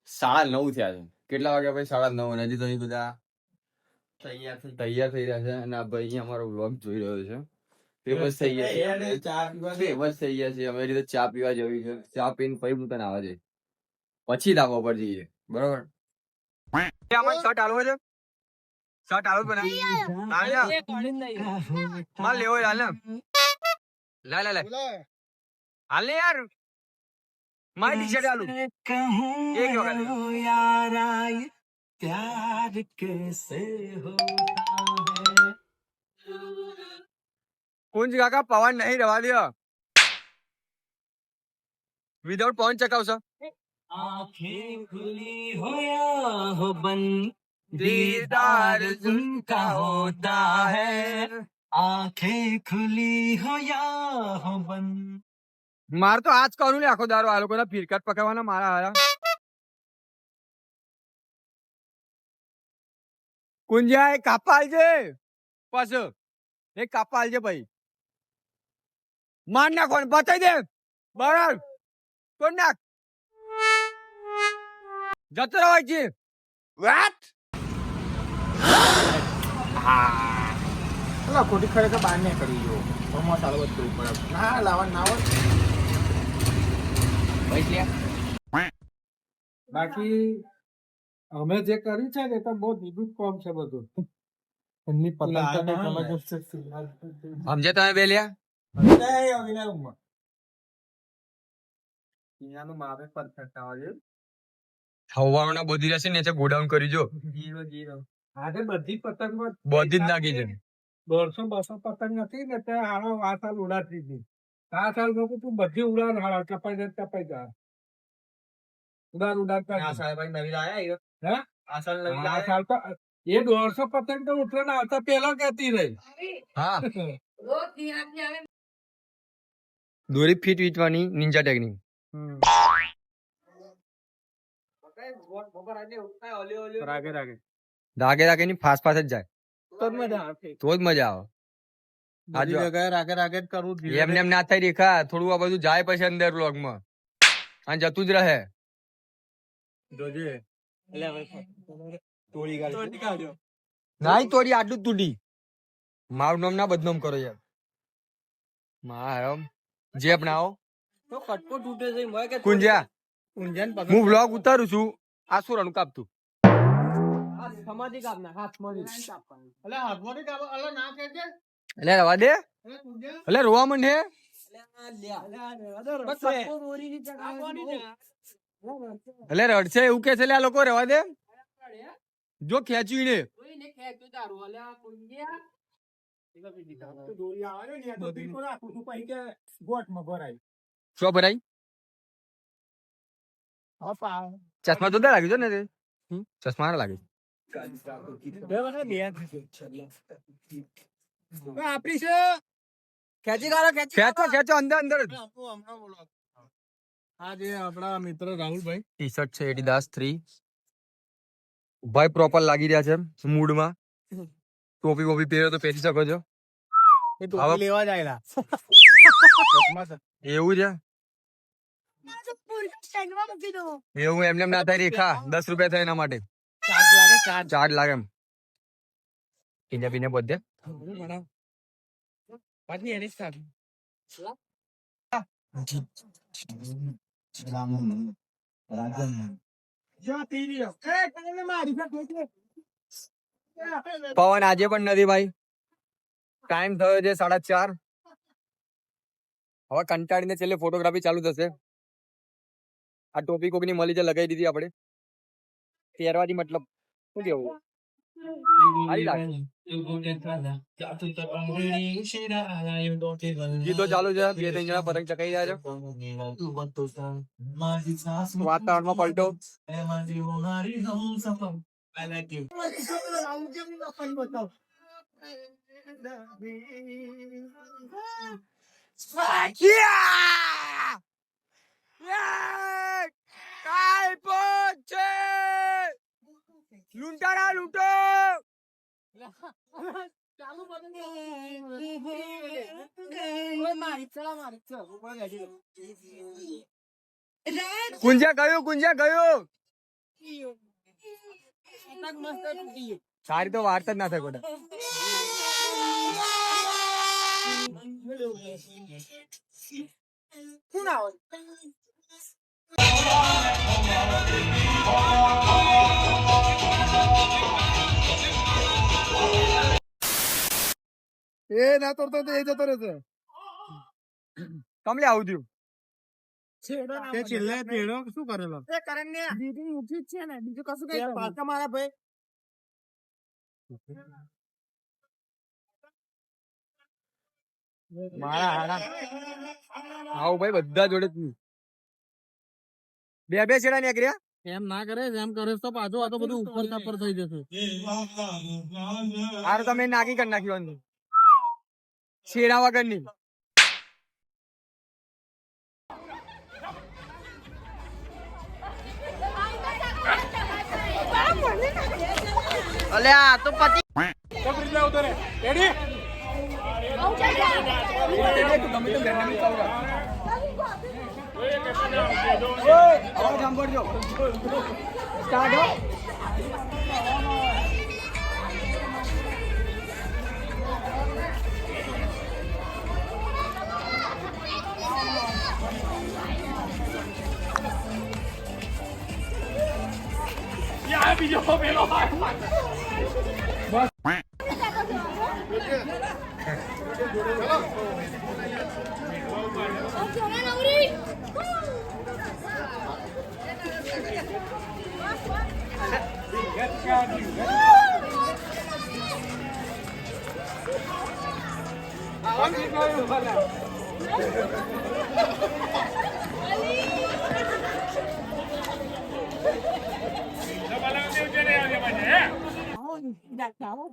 9:30 થયા છે. કેટલા વાગ્યા ભાઈ? 9:30. અને હજી તો અહીં બધા તૈયાર થઈ રહ્યા છે. અને આ ભાઈ અહીંયા અમારો વ્લોગ જોઈ રહ્યો છે. ફેમસ થઈ ગયા છે. અમે રીતે ચા પીવા જવી છે. ચા પીને ફરી હું તને આવવા જઈએ, પછી ધાબા પર જઈએ. બરોબર? શર્ટ આલવો છે. શર્ટ આલવો બના માલ લેવો હાલ ને. લે હાલ ને યાર. મારી ટી-શર્ટ આલુ એક વખત प्यार कैसे होता है कुंज काका पवन नहीं रवा दिया विदाउट पवन चकावसा आंखें खुली हो या हो बंद दीदार उनका होता है आंखें खुली हो या हो बंद मार तो आज करू ले आखो दारो आ લોકો ના ફિરકટ પકડવાના મારા હારા કુંજા એક કાપાલ છે પાસ એક કાપાલ છે ભાઈ માર નાખો ને બતાઈ દે બરાબર કોણ નાખ જતો રહો છે વાત હા ખોટી ખરેખર બહાર નહીં કરી જો મોમો સાલો બધું બરાબર ના લાવવા ના હોય ભાઈ બાકી અમે જે કર્યું છે ને તો બહુ નિગુત કોમ છે બધું એમની પતંગ સમજે તમે બેલ્યા હવાના બધી રહેશે ને ગોડાઉન કરી જો આજે બધી પતંગ બધી જ નાખી છે 100-200 પતંગ હતી ને ત્યાં હારો આ સાલ ઉડાડતી હતી આ સાલ લોકો તું બધી ઉડાડ હારા ચપાઈ જા ઉડાડતા આ સાલ ભાઈ નવી લાયા હે આ સાલ નવી લાયા આ સાલ તો એ 150 પતંગ તો ઉતરે આવતા પેલા કહેતી રહી હા દોરી ફીટ વીટવાની નિંજા ટેકનિક રાગે ની ફાસ ફાસ જ જાય તો જ મજા આવે એમને એમ ના થાય રેખા થોડું આ બધું જાય પછી અંદર વ્લોગ માં અને જતું જ રહે નાઈ તોડી આટલું તૂટી મારું નામ ના બદનામ કરો યાર મારમ જે અપનાવો તો કટકો તૂટે છે કુંજ્યા હું વ્લોગ ઉતારું છું આ સુરાનું કાપતું સમાધિ કાપના હાથમાંથી એટલે હાથમાંથી કાપ અલે ના કેજે એટલે રવા દે એટલે રોવા મંડે એટલે રડશે એવું કે છે આ લોકો રવા દે જો ખેંચ્યું ને શું ભરાય ચશ્મા તો લાગી છે ને ચશ્મા લાગે આપડી છે ખેંચો અંદર આ જે આપણા મિત્ર રાહુલભાઈ ટી શર્ટ છે એડિડાસ 3 ભાઈ પ્રોપર લાગી રહ્યા છે મૂડમાં ટોપી બોપી પહેરો તો પહેરી શકો છો એ ટોપી લેવા જાયલા એવું છે એવું એમને ના થાય રેખા 10 રૂપિયા થાય એના માટે ચાર્જ લાગે એમ પીને પીને બધે પવન આજે પણ નથી ભાઈ ટાઈમ થયો છે 4:30 હવે કંટાળીને છેલ્લે ફોટોગ્રાફી ચાલુ થશે આ ટોપી કોકની મળી છે લગાવી દીધી આપણે પહેરવાથી મતલબ શું કેવું ગીતો ચાલુ છે 2-3 જણા પતંગ ચકાઈ રહ્યા છે વાતાવરણમાં પલટો લૂંટારા લૂંટો કુંજા ગયું સારી તો વાર્તા જ ના થાય કોટા. એ ના તોડતો તો એ જતો રહેશે. કમલે આવું થયું. તે છેલ્લે પેલો શું કરેલો? બીજું ઊંચી જ છે ને, બીજું કશું કઈ પાછા મારા ભાઈ. મારા હારા આવું ભાઈ બધા જોડે જ. બે બે છેડા નીકળ્યા. એમ ના કરે, એમ કરે તો પાછું આ તો બધું ઉપર તાપર થઈ જશે. હાર તમે નાગી કરી નાખ્યું છેડા વગર ની. અલે આ તો પતિ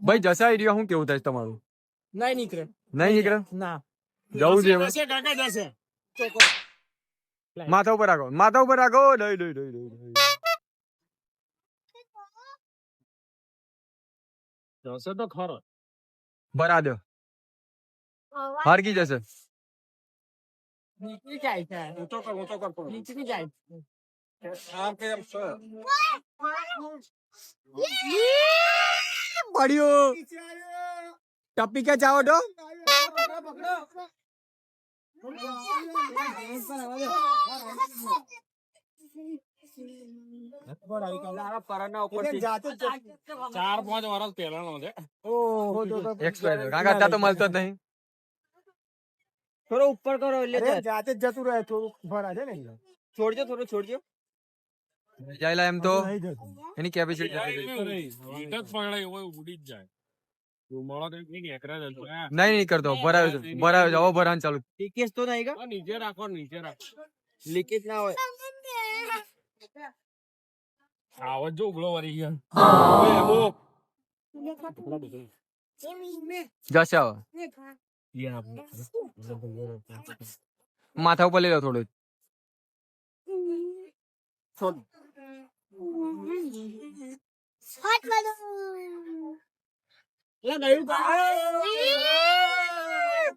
ભાઈ જસા એરિયા શું કેવું થાય તમારું? નહીં નીકળે. નહીં નીકળે. ના જવું છે કાકા જશે. માથા ઉપર રાખો, માથા ઉપર રાખો. દઈ દઈ દઈ દઈ જશે તો ખરો. ભરા દો, હરકી જશે. નીકળી જાય છે. ઊંચો કર, ઊંચો કર. નીકળી જાય. આમ કેમ છે? પડ્યો. ટપી કે જાઓ તો ચાર પાંચ વર્ષ પહેલાનો છે. કાકા તો મળતો જ નહીં. થોડો ઉપર કરો એટલે જાતે જ જતું રહે. થોડું ભરા છે ને. છોડજો, થોડો છોડજો. જાયલા એમ તો એની કેપેસિટી ઉડી જ જાય. નહીં નહીં કરતો. ભરાયો છે, ભરાયો છે. હવે ભરાવાનું ચાલુ. લીકેજ તો નહીં કા? નીચે રાખો, નીચે રાખો. લીકેજ ના હોય. આવત જો ઉગલો વળી ગયા. જશે હવે. માથા ઉપર લઈ લો થોડું.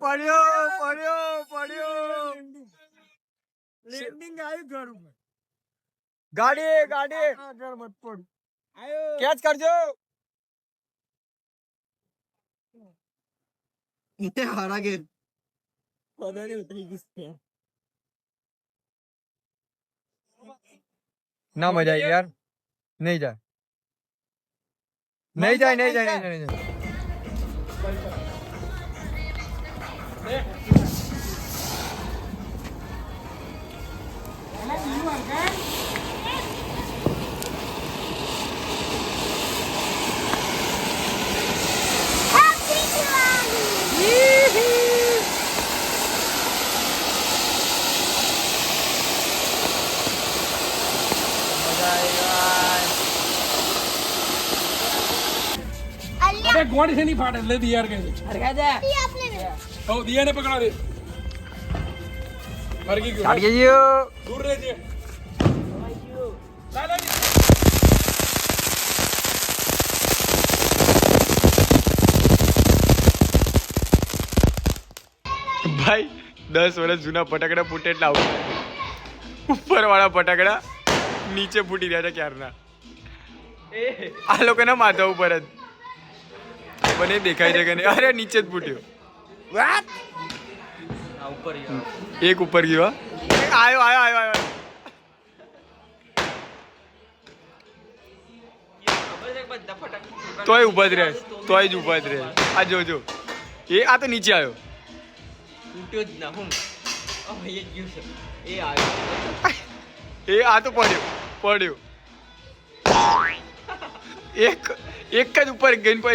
પડ્યો પડ્યો પડ્યો. લેન્ડિંગ આવ્યું ઘર ઉપર. ગાડી ગાડી આગળ મત પડ. કેચ કરજો. હારા ગેર ના મજા આવી યાર. નહીં જાય, નહીં જાય, નહીં જાય, નહીં જાય. અરે ગોળી છે નહીં ફાટે એટલે દિયાર કહે છે. ઓ દિયાને પકડા દે. હરકી ગયો. કાઢી ગયો. દૂર રહેજે. ચાલો. ભાઈ 10 વર્ષ જૂના ફટાકડા ફૂટે એટલે આવું. ઉપર વાળા ફટાકડા નીચે ફૂટી રહ્યા છે ક્યારના. આ લોકોના માથા ઉપર જ મને દેખાય છે કે નહીં? અરે નીચે જ ફૂટ્યો. એક ઉપર ગયો. આયો આયો આયો આયો. તોય ઉભા જ રહે, તોય જ ઉભા જ રહે. આ જોજો, આ તો નીચે આવ્યો. તૂટ્યો જ ના હું એ ગયું છે એ આવ્યો આ તો પડ્યો. એક જ ઉપર ગઈ પર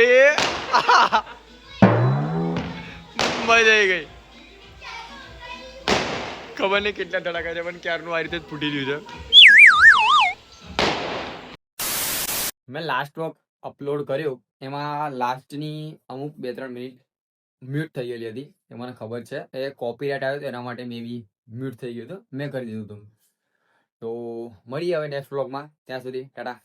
મજા આવી ગઈ. ખબર નહીં કેટલા ધડાકા છે પણ ક્યારનું આ રીતે જ ફૂટી ગયું છે. મેં લાસ્ટ વોક અપલોડ કર્યો એમાં લાસ્ટની અમુક 2-3 મિનિટ મ્યુટ થઈ ગયેલી હતી. એ મને ખબર છે, એ કોપીરાઇટ આવ્યો તો એના માટે મે બી મ્યુટ થઈ ગયું હતું. મેં કરી દીધું હતું. તો મળીએ હવે નેક્સ્ટ વ્લોગમાં. ત્યાં સુધી ટાટા.